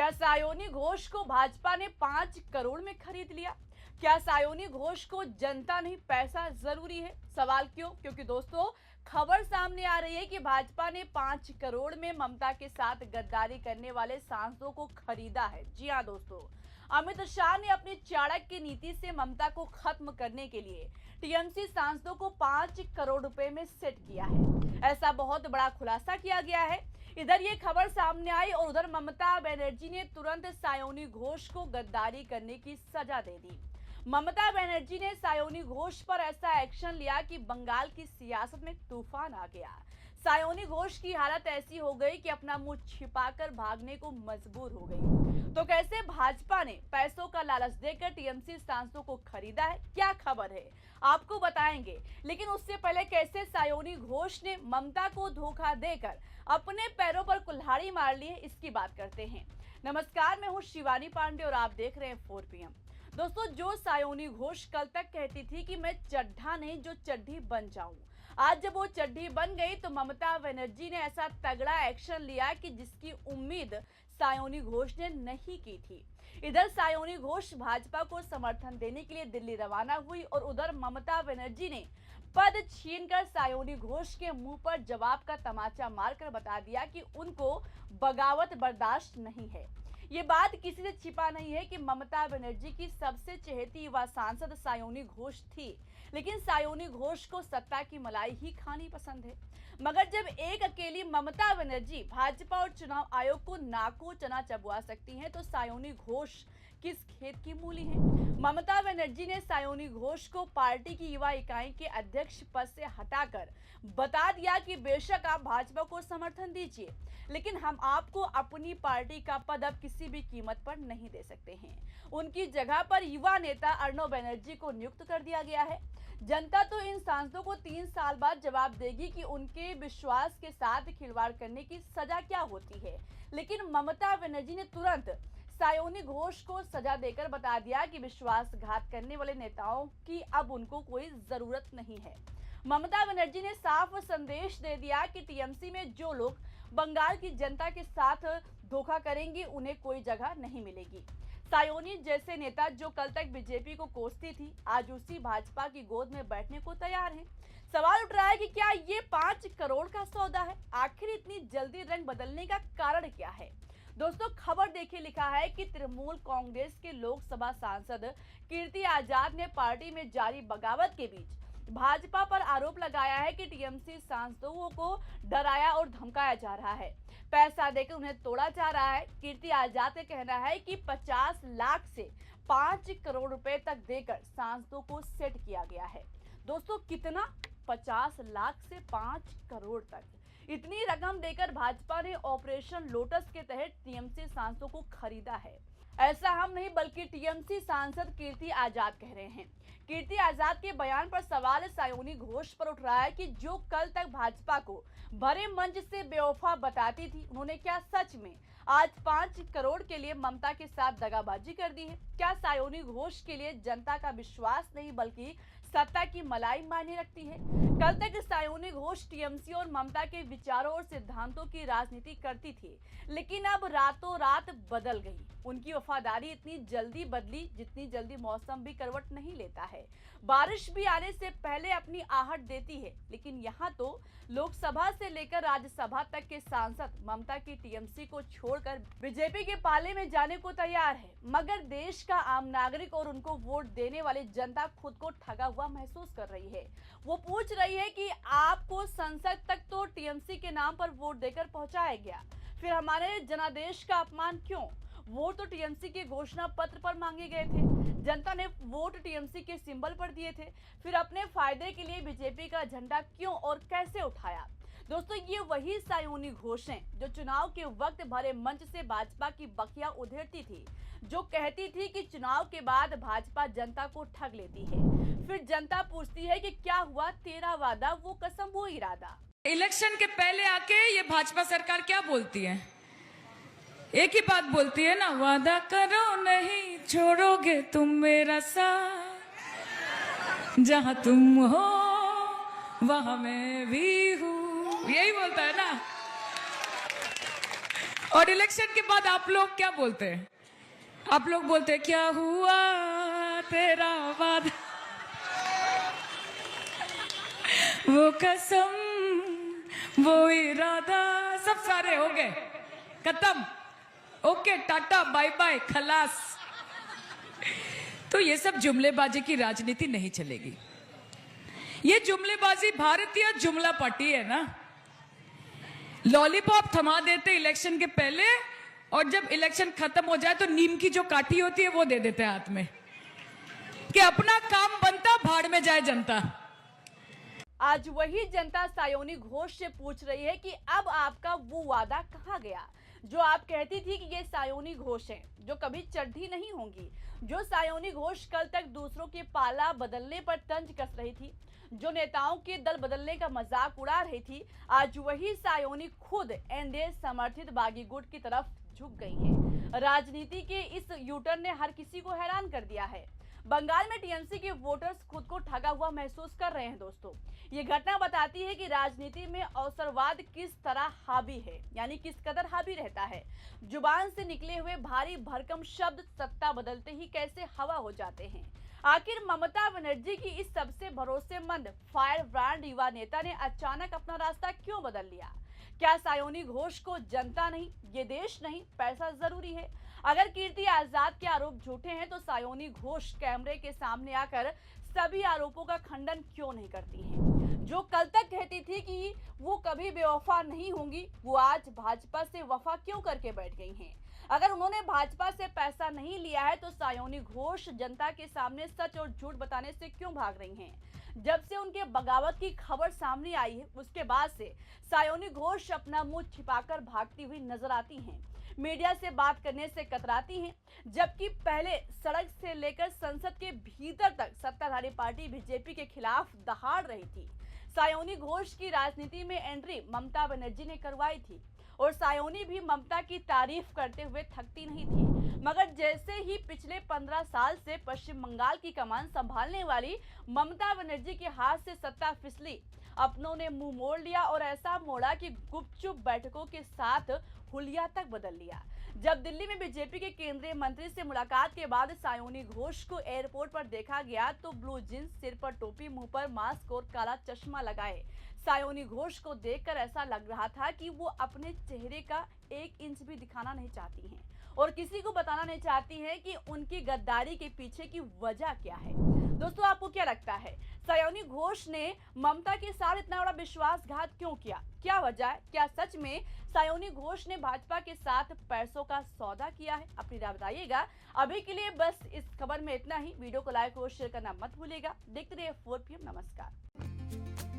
क्या सायोनी घोष को भाजपा ने 5 करोड़ में खरीद लिया? क्या सायोनी घोष को जनता नहीं पैसा जरूरी है? सवाल क्यों? क्योंकि दोस्तों खबर सामने आ रही है कि भाजपा ने 5 करोड़ में ममता के साथ गद्दारी करने वाले सांसदों को खरीदा है। जी हां दोस्तों, अमित शाह ने अपनी चाणक्य नीति से ममता को खत्म करने के लिए टीएमसी सांसदों को 5 करोड़ रुपए में सेट किया है। ऐसा बहुत बड़ा खुलासा किया गया है। इधर ये खबर सामने आई और उधर ममता बनर्जी ने तुरंत सायोनी घोष को गद्दारी करने की सजा दे दी। ममता बनर्जी ने सायोनी घोष पर ऐसा एक्शन लिया कि बंगाल की सियासत में तूफान आ गया। सायोनी घोष की हालत ऐसी हो गई कि अपना मुंह छिपाकर भागने को मजबूर हो गई। तो कैसे भाजपा ने पैसों का लालच देकर टीएमसी सांसदों को खरीदा है, क्या खबर है, आपको बताएंगे। लेकिन उससे पहले कैसे सायोनी घोष ने ममता को धोखा देकर अपने पैरों पर कुल्हाड़ी मार ली है, इसकी बात करते हैं। नमस्कार, मैं हूं शिवानी पांडे और आप देख रहे हैं 4 PM। दोस्तों, जो सायोनी घोष कल तक कहती थी कि मैं चड्ढा नहीं जो चड्ढी बन जाऊं, आज जब वो चड्ढी बन गई तो ममता बनर्जी ने ऐसा तगड़ा एक्शन लिया कि जिसकी उम्मीद सायोनी घोष ने नहीं की थी। इधर सायोनी घोष भाजपा को समर्थन देने के लिए दिल्ली रवाना हुई और उधर ममता बनर्जी ने पद छीनकर सायोनी घोष के मुंह पर जवाब का तमाचा मारकर बता दिया कि उनको बगावत बर्दाश्त नहीं है। ये बात किसी से छिपा नहीं है कि ममता बनर्जी की सबसे चहेती युवा सांसद सायोनी घोष थी, लेकिन सायोनी घोष को सत्ता की मलाई ही खानी पसंद है। मगर जब एक अकेली ममता बनर्जी भाजपा और चुनाव आयोग को नाको चना चबवा सकती हैं, तो सायोनी घोष किस खेत की मूली है? ममता बनर्जी ने सायोनी घोष को पार्टी की युवा इकाई के अध्यक्ष पद से हटाकर बता दिया कि बेशक आप भाजपा को समर्थन दीजिए, लेकिन हम आपको अपनी पार्टी का पद अब किसी भी कीमत पर नहीं दे सकते हैं। उनकी जगह पर युवा नेता अर्णव बनर्जी को नियुक्त कर दिया गया है। जनता तो इन सांसदों को 3 साल बाद जवाब देगी कि उनके विश्वास के साथ खिलवाड़ करने की सजा क्या होती है। लेकिन ममता बनर्जी ने तुरंत सायोनी घोष को सजा देकर बता दिया कि विश्वासघात करने वाले नेताओं की अब उनको कोई जरूरत नहीं है। ममता बनर्जी ने साफ संदेश दे दिया कि टीएमसी में जो लोग बंगाल की जनता के साथ धोखा करेंगे उन्हें कोई जगह नहीं मिलेगी। सायोनी जैसे नेता जो कल तक बीजेपी को कोसती थी, आज उसी भाजपा की गोद में बैठने को तैयार हैं। सवाल उठ रहा है कि क्या ये 5 करोड़ का सौदा है? आखिर इतनी जल्दी रंग बदलने का कारण क्या है? दोस्तों, खबर देखिए, लिखा है कि तृणमूल कांग्रेस के लोकसभा सांसद कीर्ति आजाद ने पार्टी में जारी बगावत के बीच भाजपा पर आरोप लगाया है कि टीएमसी सांसदों को डराया और धमकाया जा रहा है, पैसा देकर उन्हें तोड़ा जा रहा है। कीर्ति आजाद का कहना है कि 50 लाख से 5 करोड़ रुपए तक देकर सांसदों को सेट किया गया है। दोस्तों, कितना? 50 लाख से 5 करोड़ तक इतनी रकम देकर भाजपा ने ऑपरेशन लोटस के तहत टीएमसी सांसदों को खरीदा है। ऐसा हम नहीं बल्कि टीएमसी सांसद कीर्ति आजाद कह रहे हैं। कीर्ति आजाद के बयान पर सवाल सायोनी घोष पर उठ रहा है कि जो कल तक भाजपा को भरे मंच से बेवफा बताती थी, उन्होंने क्या सच में आज 5 करोड़ के लिए ममता के साथ दगाबाजी कर दी है? क्या सायोनी घोष के लिए जनता का विश्वास नहीं बल्कि सत्ता की मलाई मायने रखती है? कल तक सायोनी घोष टीएमसी और ममता के विचारों और सिद्धांतों की राजनीति करती थी, लेकिन अब रातों रात बदल गई। उनकी वफादारी इतनी जल्दी बदली जितनी जल्दी मौसम भी करवट नहीं लेता है। बारिश भी आने से पहले अपनी आहट देती है, लेकिन यहाँ तो लोकसभा से लेकर राज्यसभा तक के सांसद ममता की टीएमसी को छोड़कर बीजेपी के पाले में जाने को तैयार है। मगर देश का आम नागरिक और उनको वोट देने वाली जनता खुद को ठगा हुआ महसूस कर रही है। वो पूछ रही है कि आपको संसद तक तो टीएमसी के नाम पर वोट देकर पहुंचाया गया, फिर हमारे जनादेश का अपमान क्यों? वोट तो टीएमसी के घोषणा पत्र पर मांगे गए थे, जनता ने वोट टीएमसी के सिंबल पर दिए थे, फिर अपने फायदे के लिए बीजेपी का झंडा क्यों और कैसे उठाया? दोस्तों, ये वही सायोनी घोष हैं जो चुनाव के वक्त भरे मंच से भाजपा की बखिया उधेड़ती थी, जो कहती थी कि चुनाव के बाद भाजपा जनता को ठग लेती है। फिर जनता पूछती है कि क्या हुआ तेरा वादा, वो कसम, वो इरादा। इलेक्शन के पहले आके ये भाजपा सरकार क्या बोलती है? एक ही बात बोलती है ना, वादा करो नहीं छोड़ोगे तुम मेरा साथ, जहां तुम हो वहां मैं भी हूं, यही बोलता है ना। और इलेक्शन के बाद आप लोग क्या बोलते हैं? आप लोग बोलते हैं क्या हुआ तेरा वादा, वो कसम वो इरादा, सब सारे हो गए, खत्म, ओके टाटा बाय बाय खलास। तो ये सब जुमलेबाजी की राजनीति नहीं चलेगी। ये जुमलेबाजी भारतीय जुमला पार्टी है ना। लॉलीपॉप थमा देते इलेक्शन के पहले, और जब इलेक्शन खत्म हो जाए तो नीम की जो काठी होती है वो दे देते हैं हाथ में कि अपना काम बनता, भाड़ में जाए जनता। आज वही जनता सायोनी घोष से पूछ रही है कि अब आपका वो वादा कहाँ गया जो आप कहती थी कि ये सायोनी घोष है जो कभी चढ़ी नहीं होंगी, जो सायोनी घोष कल तक दूसरों के पाला बदलने पर तंज कस रही थी, जो नेताओं के दल बदलने का मजाक उड़ा रही थी। आज वही सायोनी खुद एनडीए समर्थित बागी गुट की तरफ झुक गई है। राजनीति के इस यूटर्न ने हर किसी को हैरान कर दिया है। बंगाल में टीएमसी के वोटर्स खुद को ठगा हुआ महसूस कर रहे हैं। दोस्तों, ये घटना बताती है कि राजनीति में अवसरवाद किस तरह हावी है, यानी किस कदर हावी रहता है। जुबान से निकले हुए भारी भरकम शब्द सत्ता बदलते ही कैसे हवा हो जाते हैं। आखिर ममता बनर्जी की इस सबसे भरोसेमंद फायर ब्रांड युवा नेता ने अचानक अपना रास्ता क्यों बदल लिया? क्या सायोनी घोष को जनता नहीं, ये देश नहीं, पैसा जरूरी है? अगर कीर्ति आजाद के आरोप झूठे हैं तो सायोनी घोष कैमरे के सामने आकर सभी आरोपों का खंडन क्यों नहीं करती हैं? जो कल तक कहती थी कि वो कभी बेवफा नहीं होंगी, वो आज भाजपा से वफा क्यों करके बैठ गई हैं? अगर उन्होंने भाजपा से पैसा नहीं लिया है तो सायोनी घोष जनता के सामने सच और झूठ बताने से क्यों भाग रही हैं? जब से उनके बगावत की खबर सामने आई है उसके बाद से सायोनी घोष अपना मुंह छिपाकर भागती हुई नजर आती हैं। मीडिया से बात करने से कतराती हैं, जबकि पहले सड़क से लेकर संसद के भीतर तक सत्ताधारी पार्टी बीजेपी के खिलाफ दहाड़ रही थी। सायोनी घोष की राजनीति में एंट्री ममता बनर्जी ने करवाई थी और सायोनी भी ममता की तारीफ करते हुए थकती नहीं थी। मगर जैसे ही पिछले 15 साल से पश्चिम बंगाल की कमान संभालने वाली ममता बनर्जी के हाथ से सत्ता फिसली, अपनों ने मुंह मोड़ लिया और ऐसा मोड़ा कि गुपचुप बैठकों के साथ हुलिया तक बदल लिया। जब दिल्ली में बीजेपी के केंद्रीय मंत्री से मुलाकात के बाद सायोनी घोष को एयरपोर्ट पर देखा गया तो ब्लू जींस, सिर पर टोपी, मुंह पर मास्क और काला चश्मा लगाए सायोनी घोष को देखकर ऐसा लग रहा था कि वो अपने चेहरे का 1 इंच भी दिखाना नहीं चाहती हैं और किसी को बताना नहीं चाहती हैं कि उनकी गद्दारी के पीछे की वजह क्या है। दोस्तों, आपको क्या लगता है, सायोनी घोष ने ममता के साथ इतना बड़ा विश्वासघात क्यों किया? क्या वजह है? क्या सच में सायोनी घोष ने भाजपा के साथ पैसों का सौदा किया है? अपनी राय बताइएगा। अभी के लिए बस इस खबर में इतना ही। वीडियो को लाइक और शेयर करना मत भूलिएगा। देखते रहिए 4 PM। नमस्कार।